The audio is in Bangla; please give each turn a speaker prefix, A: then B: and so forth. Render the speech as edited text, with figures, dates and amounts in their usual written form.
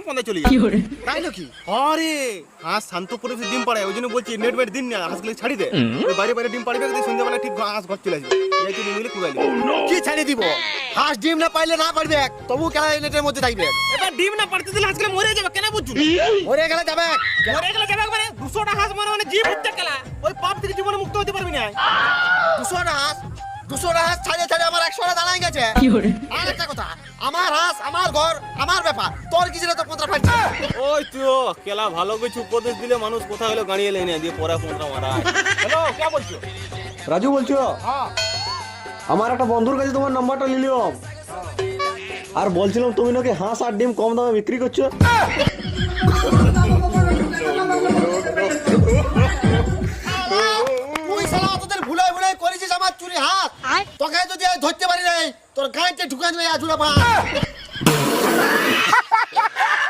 A: পন্দা চলে যাবে। তাই নাকি? আরে হাঁস শান্ত পরিবেশে ডিম পাড়ে, ওই জন্য বলছি নেট বেট দিন না, হাঁসগুলো ছাড়ি দে। ওই বাইরে বাইরে ডিম পাড়বে, সন্ধ্যাবেলা ঠিক হাঁস ঘর চলে আসবে। এই তো নিয়ে কুড়াইলি
B: কি ছাড়িয়ে দিব? হাঁস ডিম না পাইলে না পারবে, তবু খেলা নেটের মধ্যে থাকবে।
A: এবার ডিম না পাড়তে দিলে হাঁসগুলো মরে যাবে, কেন বুঝছো?
B: মরে গেলে যাবে।
A: মরে গেলে যাবে মানে 200টা হাঁস মানে জীব হত্যা খেলা, ওই পাপ থেকে জীবনে মুক্ত হতে পারবি না।
B: 200টা হাঁস, 200টা হাঁস ছাড়িয়ে ছাড়িয়ে আমার 100টা দাঁড়াই গেছে। আর একটা কথা, আমার হাঁস আমার ঘর আমার ব্যাপার, তোর কিছু না তো 15 ফাটছে।
A: ওই তো খেলা ভালো কিছু উপদেশ দিলে মানুষ কোথাও হলো গাড়িয়ে লেনে দিয়ে পরে 15 মারা। হ্যালো, কে বলছো?
C: রাজু বলছো?
A: হ্যাঁ।
C: আমার একটা বন্ধুর কাছে তোমার নাম্বারটা নিলাম, আর বলছিলাম তুমি নাকি হাঁস আর ডিম কম দামে বিক্রি করছো।
B: তুই শালা তোদের ভুলাই ভুলাই করেছিস আমার চুরি হাত, তোকে যদি ধরতে পারি নাই তোর গাঁটে ঢুকাই দেবে আজুরা পা।